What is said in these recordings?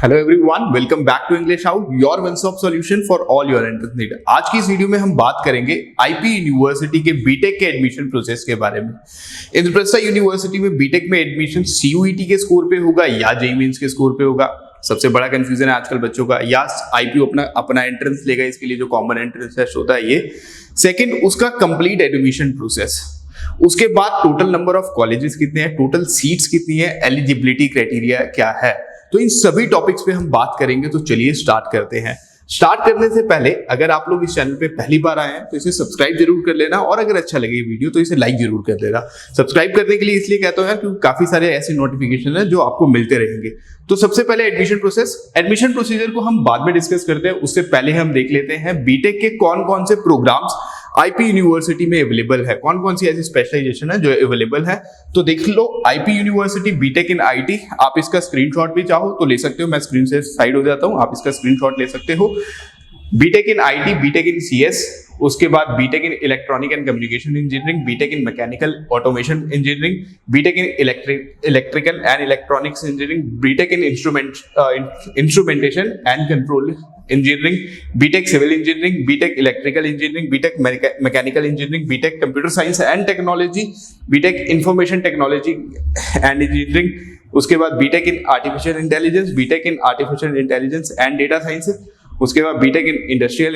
Hello everyone, welcome back to English how, your one stop solution for all your entrance need. आज की इस video में हम बात करेंगे आईपी यूनिवर्सिटी के बीटेक के एडमिशन प्रोसेस के बारे में। इंद्रप्रस्थ यूनिवर्सिटी में बीटेक में एडमिशन सीयूईटी के स्कोर पे होगा या जेईई मेंस के स्कोर पे होगा। सबसे बड़ा कंफ्यूजन है आजकल बच्चों का, या आईपीयू अपना एंट्रेंस लेगा, इसके लिए जो कॉमन एंट्रेंस टेस्ट होता है ये। सेकंड, उसका कंप्लीट एडमिशन प्रोसेस। उसके बाद टोटल नंबर ऑफ कॉलेजेस कितने हैं, टोटल सीट्स कितनी है, एलिजिबिलिटी क्राइटेरिया क्या है। तो इन सभी टॉपिक्स पे हम बात करेंगे। तो चलिए स्टार्ट करते हैं। स्टार्ट करने से पहले अगर आप लोग इस चैनल पे पहली बार आए हैं तो इसे सब्सक्राइब जरूर कर लेना, और अगर अच्छा लगे वीडियो तो इसे लाइक जरूर कर देना। सब्सक्राइब करने के लिए इसलिए कहता हूं यार क्योंकि काफी सारे ऐसे नोटिफिकेशन है जो आपको मिलते रहेंगे। तो सबसे पहले एडमिशन प्रोसेस। एडमिशन प्रोसीजर को हम बाद में डिस्कस करते हैं, उससे पहले हम देख लेते हैं बीटेक के कौन कौन से प्रोग्राम्स आईपी यूनिवर्सिटी में अवेलेबल है, कौन कौन सी ऐसी स्पेशलाइजेशन है जो अवेलेबल है। तो देख लो, IP university BTech in IT. आप इसका स्क्रीनशॉट भी चाहो तो ले सकते हो, मैं स्क्रीन से साइड हो जाता हूं, आप इसका स्क्रीनशॉट ले सकते हो। BTech in IT, BTech in CS, उसके बाद BTech in electronic and communication engineering, BTech in mechanical automation engineering, BTech in electrical and electronics engineering, BTech in instrumentation and control engineering, BTech civil engineering, BTech electrical engineering, BTech mechanical engineering, BTech computer science and technology, BTech information technology and engineering, उसके बाद BTech in artificial intelligence, BTech in artificial intelligence and data science, उसके बाद BTech in industrial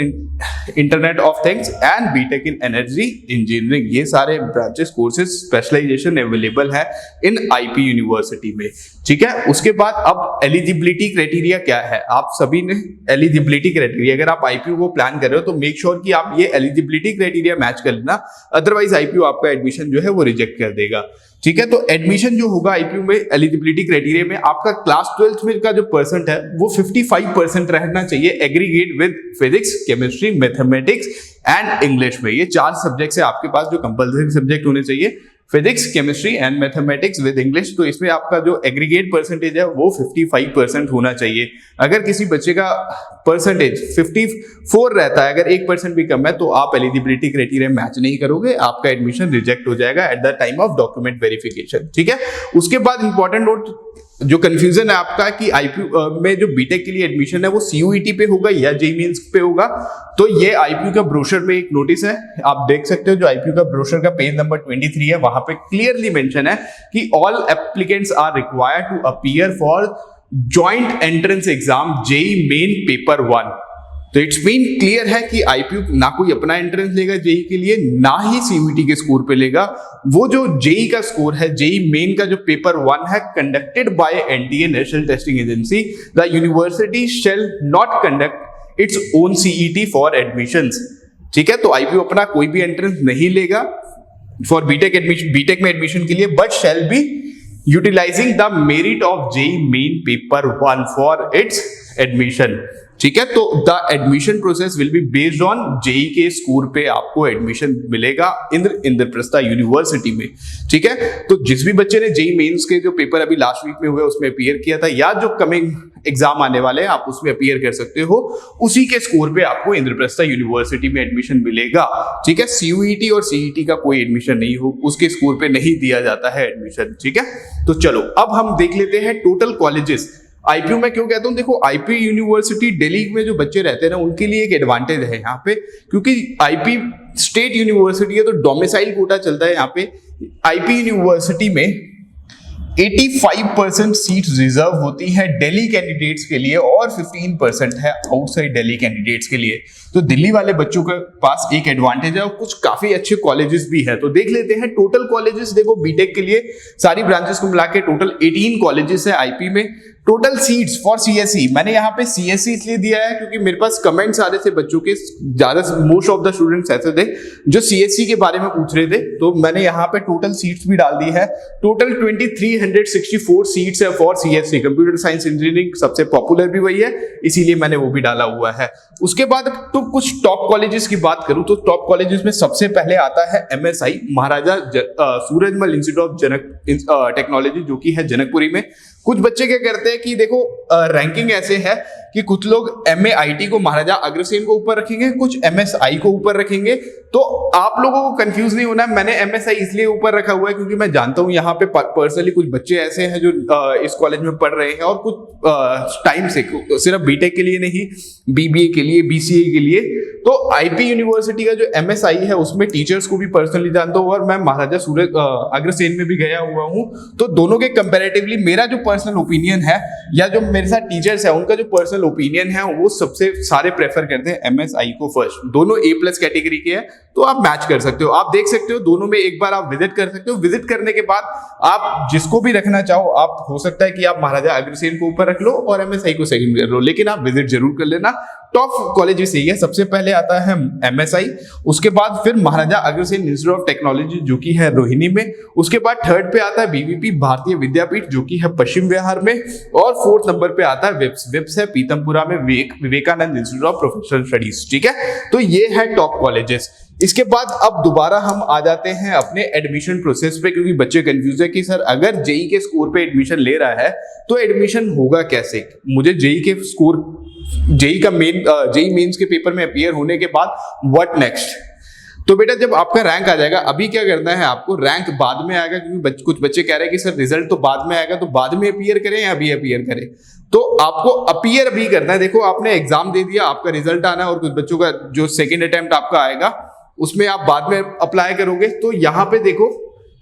internet of things and BTech in energy engineering. ये सारे branches, courses, specialisation available है इन IP university में। ठीक है, उसके बाद अब एलिजिबिलिटी क्राइटेरिया क्या है। आप सभी ने एलिजिबिलिटी क्राइटेरिया, अगर आप आईपीयू को प्लान कर रहे हो तो मेक श्योर कि आप ये एलिजिबिलिटी क्राइटेरिया मैच कर लेना, अदरवाइज आईपीयू आपका एडमिशन जो है वो रिजेक्ट कर देगा। ठीक है, तो एडमिशन जो होगा आईपीयू में एलिजिबिलिटी क्राइटेरिया में, आपका क्लास 12th में का जो परसेंट है वो 55% रहना चाहिए aggregate with physics, chemistry, mathematics and English में। ये 4 सब्जेक्ट्स है आपके पास जो कंपल्सरी सब्जेक्ट होने चाहिए, physics, chemistry and mathematics with English. तो इसमें आपका जो एग्रीगेट परसेंटेज है वो 55% होना चाहिए। अगर किसी बच्चे का परसेंटेज 54 रहता है, अगर 1% भी कम है, तो आप एलिजिबिलिटी क्राइटेरिया मैच नहीं करोगे, आपका एडमिशन रिजेक्ट हो जाएगा at the time of document verification. ठीक है, उसके बाद इंपॉर्टेंट नोट, जो कंफ्यूजन है आपका कि आईपीयू में जो बीटेक के लिए एडमिशन है वो सीयूईटी पे होगा या जेईई मेंस पे होगा, तो ये आईपीयू का ब्रोशर में एक नोटिस है, आप देख सकते हो। जो आईपीयू का ब्रोशर का पेज नंबर 23 है, वहां पे क्लियरली मेंशन है कि all applicants are required to appear for joint entrance exam JEE main paper 1। तो इट्स मीन क्लियर है कि आईपीयू ना कोई अपना एंट्रेंस लेगा जेईई के लिए, ना ही सीयूईटी के स्कोर पे लेगा। वो जो जेईई का स्कोर है, जेईई मेन का जो पेपर 1 है, conducted by NTA national testing agency, the university shall not conduct its own CET for admissions. ठीक है, तो आईपीयू अपना कोई भी एंट्रेंस नहीं लेगा फॉर बीटेक एडमिशन, बीटेक में एडमिशन के लिए, but shall be utilising the merit of JEE main paper 1 for its admission. ठीक है, तो the admission process will be based on JEE के स्कोर पे आपको एडमिशन मिलेगा इंद्रप्रस्थ यूनिवर्सिटी में। ठीक है, तो जिस भी बच्चे ने जेईई मेंस के जो पेपर अभी लास्ट वीक में हुए उसमें अपीयर किया था, या जो कमिंग एग्जाम आने वाले हैं आप उसमें अपीयर कर सकते हो, उसी के स्कोर पे आपको इंद्रप्रस्थ यूनिवर्सिटी में एडमिशन मिलेगा। ठीक है, सीयूईटी और सीईटी का कोई एडमिशन नहीं हो, उसके स्कोर पे नहीं दिया जाता है एडमिशन। ठीक है, तो चलो अब हम देख लेते हैं टोटल कॉलेजेस। आईपीयू में क्यों कहता हूं, देखो आईपी यूनिवर्सिटी दिल्ली में जो बच्चे रहते हैं ना, उनके लिए एक एडवांटेज है यहाँ पे, क्योंकि आईपी स्टेट यूनिवर्सिटी है तो डोमिसाइल कोटा चलता है यहाँ पे। आईपी यूनिवर्सिटी में 85% सीट रिजर्व होती है दिल्ली कैंडिडेट्स के लिए और 15% है आउटसाइड दिल्ली कैंडिडेट्स के लिए। तो दिल्ली वाले बच्चों के पास एक एडवांटेज है, और कुछ काफी अच्छे कॉलेजेस भी है। तो देख लेते हैं टोटल कॉलेजेस। देखो बीटेक के लिए सारी ब्रांचेस को मिला के टोटल 18 कॉलेजेस है आईपी में। टोटल सीट्स फॉर सीएसई, मैंने यहाँ पे सीएसई इसलिए दिया है क्योंकि मेरे पास कमेंट्स आ रहे थे बच्चों के, ज्यादा मोस्ट ऑफ द स्टूडेंट्स ऐसे थे जो सीएसई के बारे में पूछ रहे थे, तो मैंने यहाँ पे टोटल सीट्स भी डाल दी है। टोटल 2364 सीट्स है for CSE, computer science engineering सबसे पॉपुलर भी वही है, इसीलिए मैंने वो भी डाला हुआ है। उसके बाद तो कुछ टॉप कॉलेजेस की बात करूं तो टॉप कॉलेजेस में सबसे पहले आता है MSI, Maharaja Surajmal institute of technology, जो कि है जनकपुरी में। कुछ बच्चे क्या करते हैं कि देखो रैंकिंग ऐसे है कि कुछ लोग MAIT को महाराजा अग्रसेन को ऊपर रखेंगे, कुछ MSI को ऊपर रखेंगे। तो आप लोगों को कंफ्यूज नहीं होना है, मैंने MSI इसलिए ऊपर रखा हुआ है क्योंकि मैं जानता हूं यहाँ पे पर्सनली कुछ बच्चे ऐसे हैं जो इस कॉलेज में पढ़ रहे हैं और कुछ टाइम से सिर्फ बीटेक के लिए नहीं, BBA के लिए, BCA के लिए। तो IP यूनिवर्सिटी का जो MSI है उसमें टीचर्स को भी पर्सनली जानता हूँ और मैं महाराजा सूरज अग्रसेन में भी गया हुआ हूँ। तो दोनों के कंपैरेटिवली मेरा जो पर्सनल ओपिनियन है या जो मेरे साथ टीचर्स है उनका जो पर्सनल ओपिनियन है वो सबसे सारे प्रेफर करते हैं MSI को फर्स्ट। दोनों A+ कैटेगरी के हैं तो आप मैच कर सकते हो, आप देख सकते हो, दोनों में एक बार आप विजिट कर सकते हो। विजिट करने के बाद आप जिसको भी रखना चाहो, आप हो सकता है कि आप महाराजा अग्रसेन को ऊपर रख लो और MSI को सेकंड कर लो, लेकिन आप विजिट जरूर कर लेना। टॉप कॉलेजेस यही है, सबसे पहले आता है MSI, उसके बाद फिर Maharaja Agrasen institute of technology जो कि है रोहिणी में, उसके बाद थर्ड पे आता है BVP भारतीय विद्यापीठ जो कि है पश्चिम बिहार में, और फोर्थ नंबर पे आता है विप्स है पीतमपुरा में, Vivekananda institute of professional studies. ठीक है, तो ये है टॉप कॉलेजेस। इसके बाद अब दोबारा हम आ जाते हैं अपने एडमिशन प्रोसेस पे, क्योंकि बच्चे कंफ्यूज है कि सर अगर जेई के स्कोर पे एडमिशन ले रहा है तो एडमिशन होगा कैसे। मुझे जेई के स्कोर, जेई का जेई मेंस के पेपर में अपीयर होने के बाद व्हाट नेक्स्ट। तो बेटा जब आपका रैंक आ जाएगा, अभी क्या करना है आपको, रैंक बाद में आएगा क्योंकि कुछ बच्चे कह रहे हैं कि सर रिजल्ट तो बाद में आएगा, तो बाद में अपीयर करें या अभी अपीयर करें। तो आपको अपीयर अभी करना है। देखो आपने एग्जाम दे दिया, आपका रिजल्ट आना है और कुछ बच्चों का जो सेकेंड अटेम्प्ट आपका आएगा उसमें आप बाद में अप्लाई करोगे। तो यहां पे देखो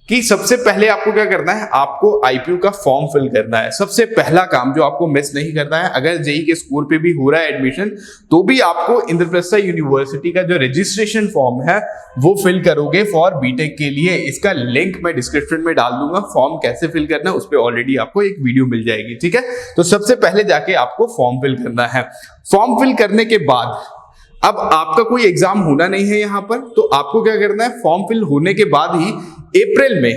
कि सबसे पहले आपको क्या करना है, आपको IPU का फॉर्म फिल करना है। सबसे पहला काम जो आपको मिस नहीं करना है, अगर जेई के स्कोर पे भी हो रहा है एडमिशन तो भी आपको इंद्रप्रस्थ यूनिवर्सिटी का जो रजिस्ट्रेशन फॉर्म है वो फिल करोगे फॉर बीटेक के लिए। इसका लिंक मैं डिस्क्रिप्शन में डाल दूंगा, फॉर्म कैसे फिल करना है उस पर ऑलरेडी आपको एक वीडियो मिल जाएगी। ठीक है, तो सबसे पहले जाके आपको फॉर्म फिल करना है। फॉर्म फिल करने के बाद अब आपका कोई एग्जाम होना नहीं है यहां पर, तो आपको क्या करना है, फॉर्म फिल होने के बाद ही अप्रैल में,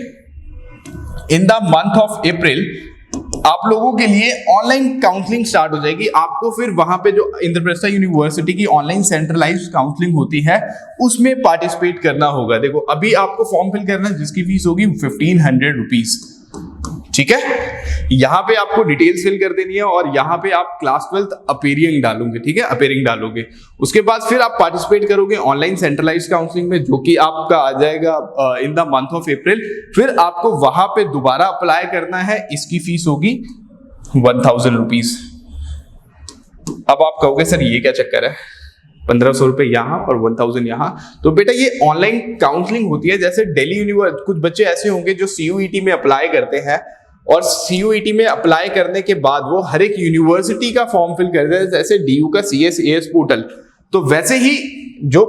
in the month of April, आप लोगों के लिए ऑनलाइन काउंसलिंग स्टार्ट हो जाएगी। आपको फिर वहां पे जो इंद्रप्रस्थ यूनिवर्सिटी की ऑनलाइन सेंट्रलाइज्ड काउंसलिंग होती है उसमें पार्टिसिपेट करना होगा। देखो अभी आपको फॉर्म फिल करना है जिसकी फीस होगी 1500 रुपीज। ठीक है, यहां पे आपको डिटेल्स फिल कर देनी है और यहां पे आप क्लास 12th अपीयरिंग डालोगे। ठीक है, अपीयरिंग डालोगे, उसके बाद फिर आप पार्टिसिपेट करोगे ऑनलाइन सेंट्रलाइज्ड काउंसलिंग में जो कि आपका आ जाएगा in the month of April. फिर आपको वहां पे दोबारा अप्लाई करना है, इसकी फीस होगी 1000 रुपीज। अब आप कहोगे सर ये क्या चक्कर है, 1500 रुपए यहाँ और 1000 यहाँ। तो बेटा ये ऑनलाइन काउंसलिंग होती है। जैसे दिल्ली यूनिवर्सिटी, कुछ बच्चे ऐसे होंगे जो CUET में अप्लाई करते हैं और CUET में अप्लाई करने के बाद वो हर एक यूनिवर्सिटी का फॉर्म फिल करते हैं, जैसे DU का CSAS पोर्टल। तो वैसे ही जो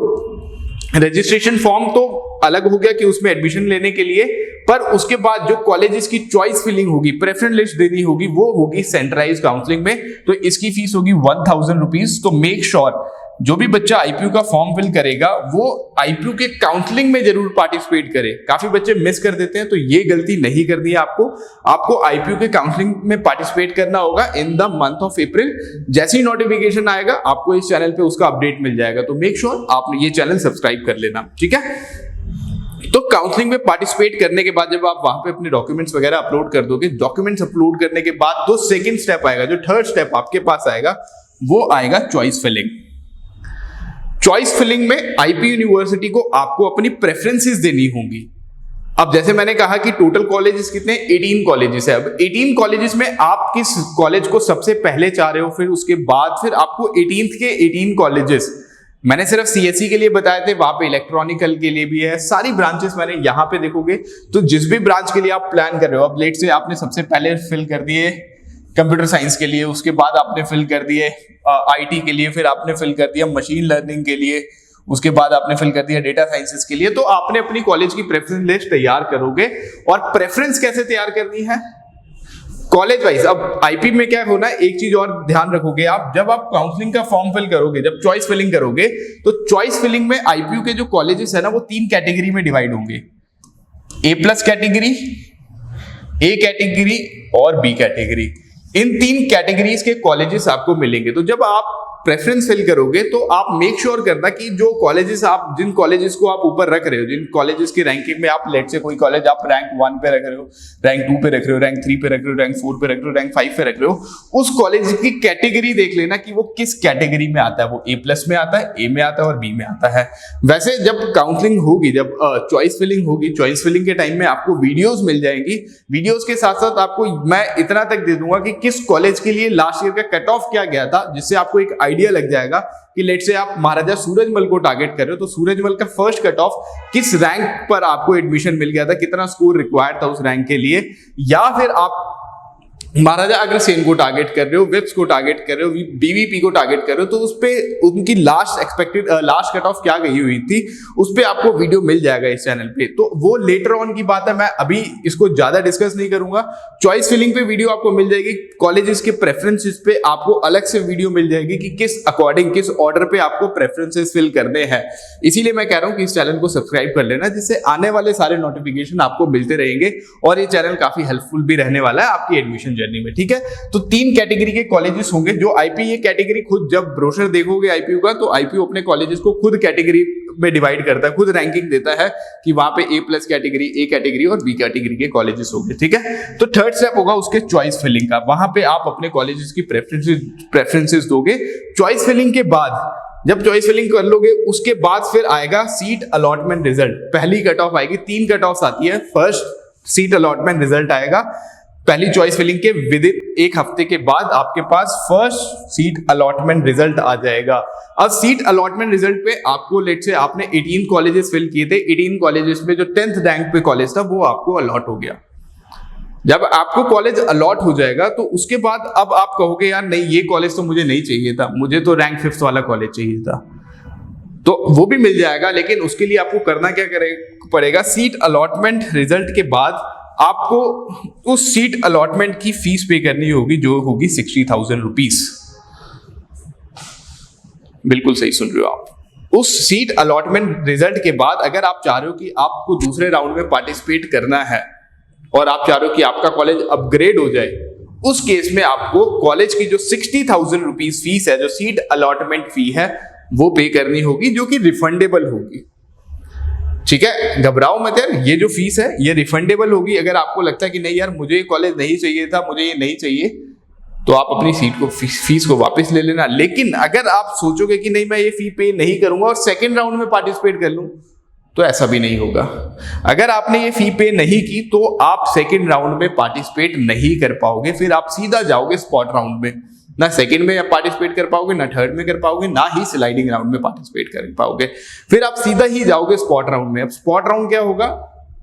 रजिस्ट्रेशन फॉर्म तो अलग हो गया कि उसमें एडमिशन लेने के लिए, पर उसके बाद जो कॉलेजेस की चॉइस फिलिंग होगी, प्रेफरेंस लिस्ट देनी होगी, वो होगी सेंट्रलाइज्ड काउंसलिंग में। तो इसकी फीस होगी 1000 रुपीज। तो मेक श्योर जो भी बच्चा IPU का फॉर्म फिल करेगा वो IPU के काउंसलिंग में जरूर पार्टिसिपेट करे। काफी बच्चे मिस कर देते हैं, तो ये गलती नहीं करनी है आपको IPU के काउंसलिंग में पार्टिसिपेट करना होगा in the month of April. जैसे ही नोटिफिकेशन आएगा आपको इस चैनल पे उसका अपडेट मिल जाएगा। तो मेक श्योर आप ये चैनल सब्सक्राइब कर लेना। ठीक है, तो काउंसलिंग में पार्टिसिपेट करने के बाद जब आप वहां पे अपने डॉक्यूमेंट्स वगैरह अपलोड कर दोगे, डॉक्यूमेंट्स अपलोड करने के बाद जो सेकंड स्टेप आएगा, जो थर्ड स्टेप आपके पास आएगा वो आएगा चॉइस फिलिंग। चॉइस फिलिंग में IPU यूनिवर्सिटी को आपको अपनी प्रेफरेंसेस देनी होंगी। अब जैसे मैंने कहा कि टोटल कॉलेजेस कितने, 18 कॉलेजेस है। अब 18 कॉलेजेस में आप किस कॉलेज को सबसे पहले चाह रहे हो, फिर उसके बाद फिर आपको 18th के 18 कॉलेजेस, मैंने सिर्फ CSE के लिए बताए थे, वहां पे इलेक्ट्रॉनिकल के लिए भी है, सारी ब्रांचेस मैंने यहाँ पे देखोगे। तो जिस भी ब्रांच के लिए आप प्लान कर रहे हो, अब लेट से आपने सबसे पहले फिल कर दिए कंप्यूटर साइंस के लिए, उसके बाद आपने फिल कर दिए IT के लिए, फिर आपने फिल कर दिया मशीन लर्निंग के लिए, उसके बाद आपने फिल कर दिया डेटा साइंसेस के लिए। तो आपने अपनी कॉलेज की प्रेफरेंस लिस्ट तैयार करोगे। और प्रेफरेंस कैसे तैयार करनी है, कॉलेज वाइज। अब IP में क्या होना है, एक चीज और ध्यान रखोगे आप, जब आप काउंसलिंग का फॉर्म फिल करोगे, जब चॉइस फिलिंग करोगे, तो चॉइस फिलिंग में IPU के जो कॉलेजेस है ना वो 3 कैटेगरी में डिवाइड होंगे, A+ कैटेगरी, A कैटेगरी और B कैटेगरी। इन 3 कैटेगरीज के कॉलेजेस आपको मिलेंगे। तो जब आप प्रेफरेंस फिल करोगे तो आप मेक श्योर करना कि जो कॉलेजेस आप जिन कॉलेजेस को आप ऊपर रख रहे हो, जिन कॉलेजेस की रैंकिंग में आप लेट से कोई कॉलेज आप रैंक 1 पे रख रहे हो, रैंक 2 पे रख रहे हो, रैंक 3 पे रख रहे हो, रैंक 4 पे रख रहे हो, रैंक 5 पे रख रहे हो, उस कॉलेज की कैटेगरी देख लेना कि वो किस कैटेगरी में आता है। वो A+ में आता है, A में आता है और B में आता है। वैसे जब काउंसलिंग होगी, जब चॉइस फिलिंग होगी, चॉइस फिलिंग के टाइम में आपको वीडियोस मिल जाएंगी। वीडियोस के साथ साथ आपको मैं इतना तक दे दूंगा कि किस कॉलेज के लिए लास्ट ईयर का कट ऑफ क्या गया था, जिससे आपको एक आइडिया लग जाएगा कि लेट से आप महाराजा सूरजमल को टारगेट कर रहे हो तो सूरजमल का फर्स्ट कट ऑफ किस रैंक पर आपको एडमिशन मिल गया था, कितना स्कोर रिक्वायर्ड था उस रैंक के लिए। या फिर आप महाराजा अग्रसेन को टारगेट कर रहे हो, विप्स को टारगेट कर रहे हो, बीवीपी को टारगेट कर रहे हो, तो उस पे उनकी लास्ट कट ऑफ क्या गई हुई थी उस पे आपको वीडियो मिल जाएगा इस चैनल पे। तो वो लेटर ऑन की बात है, मैं अभी इसको ज्यादा डिस्कस नहीं करूंगा। चॉइस फिलिंग पे वीडियो आपको मिल जाएगी, कॉलेजेस के प्रेफरेंसेस पे आपको अलग से वीडियो मिल जाएगी कि किस अकॉर्डिंग, किस ऑर्डर पे आपको प्रेफरेंसेस फिल करने हैं। इसीलिए मैं कह रहा हूं कि इस चैनल को सब्सक्राइब कर लेना, जिससे आने वाले सारे नोटिफिकेशन आपको मिलते रहेंगे और ये चैनल काफी हेल्पफुल भी रहने वाला है आपकी एडमिशन जर्नी में। ठीक है, तो 3 कैटेगरी के कॉलेजेस होंगे जो आईपी, ये कैटेगरी खुद जब ब्रोशर देखोगे आईपीयू का तो आईपीयू अपने कॉलेजेस को खुद कैटेगरी में डिवाइड करता है, खुद रैंकिंग देता है कि वहां पे A+ कैटेगरी, A कैटेगरी और B कैटेगरी के कॉलेजेस होंगे। ठीक है, तो थर्ड स्टेप होगा उसके चॉइस फिलिंग का। वहां पे आप अपने कॉलेजेस की प्रेफरेंसेस दोगे। चॉइस फिलिंग के बाद जब चॉइस फिलिंग कर लोगे उसके बाद फिर आएगा सीट अलॉटमेंट रिजल्ट। पहली कट ऑफ आएगी, 3 कट ऑफ आती है। फर्स्ट सीट अलॉटमेंट रिजल्ट आएगा पहली चॉइस फिलिंग के विद इन 1 हफ्ते के बाद आपके पास फर्स्ट सीट अलॉटमेंट रिजल्ट आ जाएगा। अब सीट अलॉटमेंट रिजल्ट पे आपको लेट से आपने 18 कॉलेजेस फिल किए थे, 18 कॉलेजेस में जो 10th रैंक पे कॉलेज था वो आपको अलॉट हो गया। जब आपको कॉलेज अलॉट हो जाएगा तो उसके बाद अब आप कहोगे यार नहीं, ये कॉलेज तो मुझे नहीं चाहिए था, मुझे तो रैंक 5th वाला कॉलेज चाहिए था, तो वो भी मिल जाएगा। लेकिन उसके लिए आपको करना क्या पड़ेगा, सीट अलॉटमेंट रिजल्ट के बाद आपको उस सीट अलॉटमेंट की फीस पे करनी होगी, जो होगी 60,000 रुपीज। बिल्कुल सही सुन रहे हो आप। उस सीट अलॉटमेंट रिजल्ट के बाद अगर आप चाह रहे हो कि आपको दूसरे राउंड में पार्टिसिपेट करना है और आप चाह रहे हो कि आपका कॉलेज अपग्रेड हो जाए, उस केस में आपको कॉलेज की जो 60,000 रुपीज फीस है, जो सीट अलॉटमेंट फी है, वो पे करनी होगी, जो कि रिफंडेबल होगी। ठीक है, घबराओ मत यार, ये जो फीस है ये रिफंडेबल होगी। अगर आपको लगता है कि नहीं यार मुझे ये कॉलेज नहीं चाहिए था, मुझे ये नहीं चाहिए, तो आप अपनी सीट को फीस को वापस ले लेना। लेकिन अगर आप सोचोगे कि नहीं मैं ये फी पे नहीं करूंगा और सेकंड राउंड में पार्टिसिपेट कर लूं, तो ऐसा भी नहीं होगा। अगर आपने ये फी पे नहीं की तो आप सेकंड राउंड में पार्टिसिपेट नहीं कर पाओगे, फिर आप सीधा जाओगे स्पॉट राउंड में। ना सेकंड में पार्टिसिपेट कर पाओगे, ना थर्ड में कर पाओगे, ना ही स्लाइडिंग राउंड में पार्टिसिपेट कर पाओगे, फिर आप सीधा ही जाओगे स्पॉट राउंड में। अब स्पॉट राउंड क्या होगा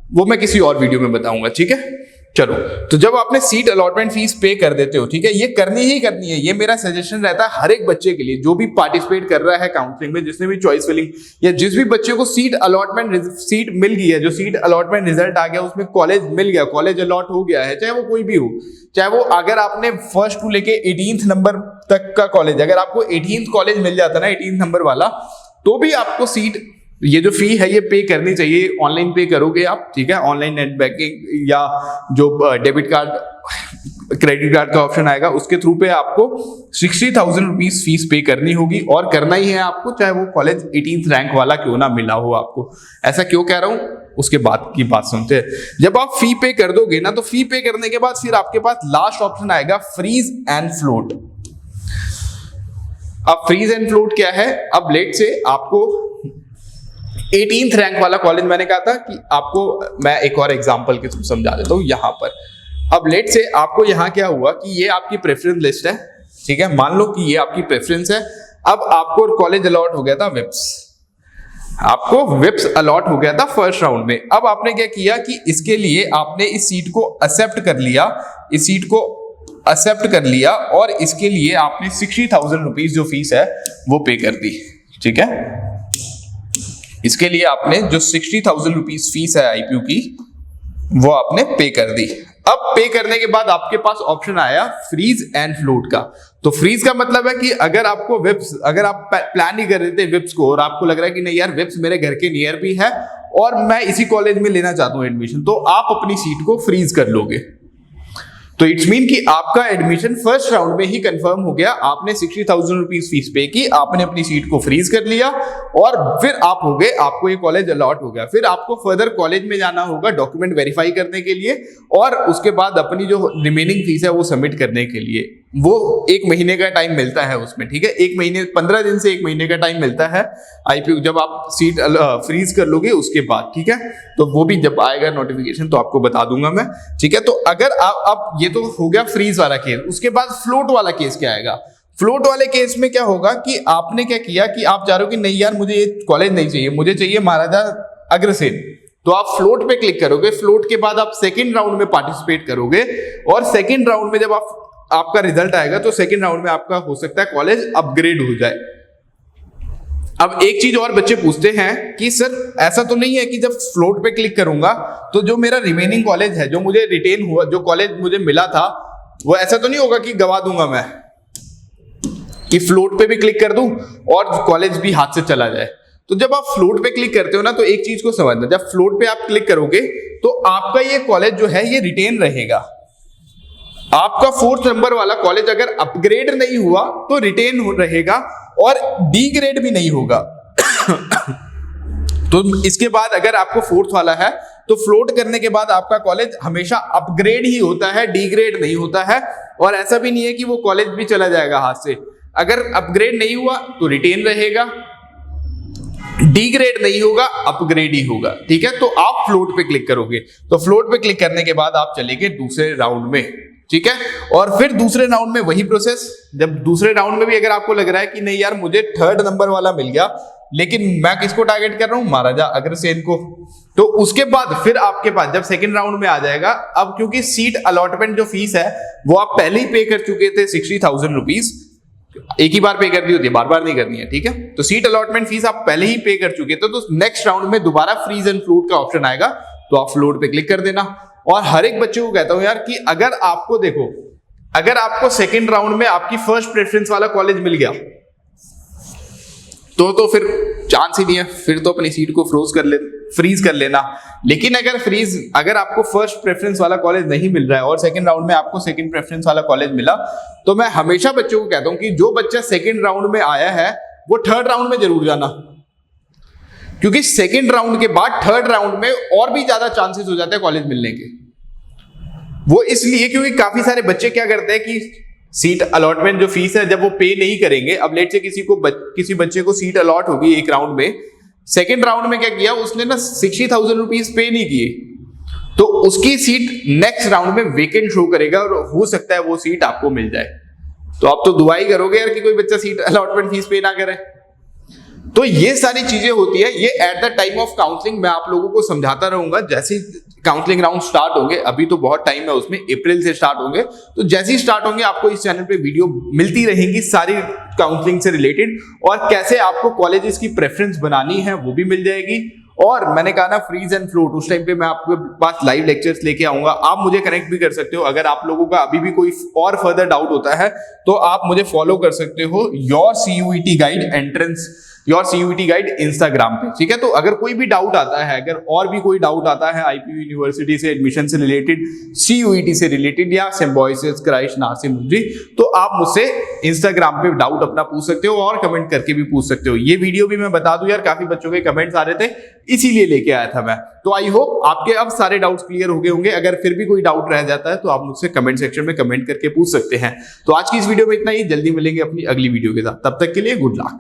वो मैं किसी और वीडियो में बताऊंगा। ठीक है, चलो, तो जब आपने सीट अलॉटमेंट फीस पे कर देते हो, ठीक है, ये करनी ही करनी है। ये मेरा सजेशन रहता है हर एक बच्चे के लिए जो भी पार्टिसिपेट कर रहा है काउंसलिंग में, जिसने भी चॉइस फिलिंग या जिस भी बच्चे को सीट अलॉटमेंट सीट मिल गई है, जो सीट अलॉटमेंट रिजल्ट आ गया, उसमें कॉलेज मिल गया, कॉलेज अलॉट हो गया है, चाहे वो कोई भी हो, चाहे वो अगर आपने फर्स्ट टू लेके 18th नंबर तक का कॉलेज, अगर आपको 18th कॉलेज मिल जाता ना 18th नंबर वाला, तो भी आपको सीट, ये जो फी है ये पे करनी चाहिए। ऑनलाइन पे करोगे आप, ठीक है, ऑनलाइन नेट बैंकिंग या जो डेबिट कार्ड, क्रेडिट कार्ड का ऑप्शन आएगा उसके थ्रू पे आपको 60,000 रुपीज फीस पे करनी होगी, और करना ही है आपको, चाहे वो कॉलेज 18th रैंक वाला क्यों ना मिला हो आपको। ऐसा क्यों कह रहा हूं, उसके बाद की बात सुनते हैं। जब आप फी पे कर दोगे ना, तो फी पे करने के बाद फिर आपके पास लास्ट ऑप्शन आएगा फ्रीज एंड फ्लोट। अब फ्रीज एंड फ्लोट क्या है, अब लेट से आपको 18th रैंक वाला कॉलेज, मैंने कहा था कि आपको मैं एक और एग्जांपल के थ्रू समझा देता हूं यहां पर। अब लेट से आपको यहां क्या हुआ कि ये आपकी प्रेफरेंस लिस्ट है, ठीक है, मान लो कि ये आपकी प्रेफरेंस है। अब आपको कॉलेज अलॉट हो गया था विप्स, आपको विप्स अलॉट हो गया था फर्स्ट राउंड में। अब आपने क्या किया कि इसके लिए आपने इस सीट को एक्सेप्ट कर लिया, इस सीट को एक्सेप्ट कर लिया, और इसके लिए आपने 60,000 रुपीज जो फीस है वो पे कर दी। ठीक है, इसके लिए आपने जो 60,000 रुपीज फीस है आईपीयू की, वो आपने पे कर दी। अब पे करने के बाद आपके पास ऑप्शन आया फ्रीज एंड फ्लोट का। तो फ्रीज का मतलब है कि अगर आपको विप्स, अगर आप प्लान नहीं कर रहे थे विप्स को और आपको लग रहा है कि नहीं यार विप्स मेरे घर के नियर भी है और मैं इसी कॉलेज में लेना चाहता हूं एडमिशन, तो आप अपनी सीट को फ्रीज कर लोगे। तो इट्स मीन कि आपका एडमिशन फर्स्ट राउंड में ही कंफर्म हो गया, आपने 60,000 रुपीज फीस पे की, आपने अपनी सीट को फ्रीज कर लिया और फिर आप हो गए, आपको ये कॉलेज अलॉट हो गया। फिर आपको फर्दर कॉलेज में जाना होगा डॉक्यूमेंट वेरीफाई करने के लिए और उसके बाद अपनी जो रिमेनिंग फीस है वो सबमिट करने के लिए। वो 1 महीने का टाइम मिलता है उसमें, ठीक है, 1 महीने 15 दिन से 1 महीने का टाइम मिलता है आईपीओ जब आप सीट फ्रीज कर लोगे उसके बाद, ठीक है। तो वो भी जब आएगा नोटिफिकेशन तो आपको बता दूंगा मैं, ठीक है। तो अगर आप ये तो हो गया फ्रीज वाला केस, उसके बाद फ्लोट वाला केस क्या आएगा। फ्लोट वाले केस में क्या होगा कि आपने क्या किया कि आप चाह रहे हो कि नहीं यार मुझे ये कॉलेज नहीं चाहिए, मुझे चाहिए महाराजा अग्रसेन, तो आप फ्लोट पे क्लिक करोगे। फ्लोट के बाद आप सेकंड राउंड में पार्टिसिपेट करोगे और सेकंड राउंड में जब आपका रिजल्ट आएगा तो सेकंड राउंड में आपका हो सकता है कॉलेज अपग्रेड हो जाए। अब एक चीज और बच्चे पूछते हैं कि सर ऐसा तो नहीं है कि जब फ्लोट पे क्लिक करूंगा तो जो मेरा रिमेनिंग कॉलेज है, जो मुझे रिटेन हुआ, जो कॉलेज मुझे मिला था, वो ऐसा तो नहीं होगा कि गवा दूंगा मैं, कि फ्लोट पे भी क्लिक कर दूं और कॉलेज भी हाथ से चला जाए। तो जब आप फ्लोट पे क्लिक करते हो ना, तो एक चीज को समझना, जब फ्लोट पे आप क्लिक करोगे तो आपका ये कॉलेज जो है ये रिटेन रहेगा। आपका 4th नंबर वाला कॉलेज अगर अपग्रेड नहीं हुआ तो रिटेन रहेगा और डी ग्रेड भी नहीं होगा। तो इसके बाद अगर आपको 4th वाला है तो फ्लोट करने के बाद आपका कॉलेज हमेशा अपग्रेड ही होता है, डी ग्रेड नहीं होता है। और ऐसा भी नहीं है कि वो कॉलेज भी चला जाएगा हाथ से। अगर अपग्रेड नहीं हुआ तो रिटेन रहेगा, डी ग्रेड नहीं होगा, अपग्रेड ही होगा, ठीक है। तो आप फ्लोट पे क्लिक करोगे, तो फ्लोट पे क्लिक करने के बाद आप चलेंगे दूसरे राउंड में, ठीक है। और फिर दूसरे राउंड में वही प्रोसेस। जब दूसरे राउंड में भी अगर आपको लग रहा है कि नहीं यार मुझे 3rd नंबर वाला मिल गया, लेकिन मैं किसको टारगेट कर रहा हूं, महाराजा अग्रसेन को, तो उसके बाद फिर आपके पास जब सेकंड राउंड में आ जाएगा, अब क्योंकि सीट अलॉटमेंट जो फीस है वो आप पहले ही पे कर चुके थे 60,000 रुपीज, एक ही बार पे करनी होती है, बार बार नहीं करनी है, ठीक है। तो सीट अलॉटमेंट फीस आप पहले ही पे कर चुके थे, तो नेक्स्ट राउंड में दोबारा फ्रीज एंड फ्लोट का ऑप्शन आएगा, तो आप फ्लोट पे क्लिक कर देना। और हर एक बच्चे को कहता हूं यार कि अगर आपको देखो, अगर आपको सेकंड राउंड में आपकी फर्स्ट प्रेफरेंस वाला कॉलेज मिल गया तो फिर चांस ही नहीं है, फिर तो अपनी सीट को फ्रीज कर लेना। लेकिन अगर आपको फर्स्ट प्रेफरेंस वाला कॉलेज नहीं मिल रहा है और सेकंड राउंड में आपको सेकंड प्रेफरेंस वाला कॉलेज मिला, तो मैं हमेशा बच्चों को कहता हूं कि जो बच्चा सेकंड राउंड में आया है वो 3rd राउंड में जरूर जाना, क्योंकि सेकंड राउंड के बाद 3rd राउंड में और भी ज्यादा चांसेस हो जाते हैं कॉलेज मिलने के। वो इसलिए क्योंकि काफी सारे बच्चे क्या करते हैं कि सीट अलॉटमेंट जो फीस है जब वो पे नहीं करेंगे, अब लेट से किसी बच्चे को सीट अलॉट होगी एक राउंड में, सेकंड राउंड में क्या किया उसने ना 60,000 रुपीज पे नहीं किए, तो उसकी सीट नेक्स्ट राउंड में वेकेंट शो करेगा और हो सकता है वो सीट आपको मिल जाए। तो आप तो दुआ ही करोगे यार कि कोई बच्चा सीट अलॉटमेंट फीस पे ना करे। तो ये सारी चीजें होती है, ये at the time of counselling मैं आप लोगों को समझाता रहूंगा। जैसे काउंसलिंग राउंड स्टार्ट होंगे, अभी तो बहुत टाइम है उसमें, अप्रैल से स्टार्ट होंगे, तो जैसे ही स्टार्ट होंगे आपको इस चैनल पे वीडियो मिलती रहेंगी सारी काउंसलिंग से रिलेटेड, और कैसे आपको कॉलेजेस की प्रेफरेंस बनानी है वो भी मिल जाएगी। और मैंने कहा ना फ्रीज एंड फ्लोट, उस टाइम पे मैं आपके पास लाइव लेक्चर्स लेके आऊंगा, आप मुझे कनेक्ट भी कर सकते हो। अगर आप लोगों का अभी भी कोई और फर्दर डाउट होता है तो आप मुझे फॉलो कर सकते हो योर CUET गाइड इंस्टाग्राम पे, ठीक है। तो अगर कोई भी डाउट आता है, अगर और भी कोई डाउट आता है IPU यूनिवर्सिटी से एडमिशन से रिलेटेड, CUET से रिलेटेड या सिम्बायोसिस, क्राइस्ट, नार्सी मुंजी, तो आप मुझसे इंस्टाग्राम पे डाउट अपना पूछ सकते हो और कमेंट करके भी पूछ सकते हो। ये वीडियो भी मैं बता दूं यार, काफी बच्चों के कमेंट्स आ रहे थे, इसीलिए लेके आया था मैं। तो आई होप आपके अब सारे डाउट्स क्लियर हो गए होंगे। अगर फिर भी कोई डाउट रह जाता है तो आप मुझसे कमेंट सेक्शन में कमेंट करके पूछ सकते हैं। तो आज की इस वीडियो में इतना ही, जल्दी मिलेंगे अपनी अगली वीडियो के साथ, तब तक के लिए गुड लक।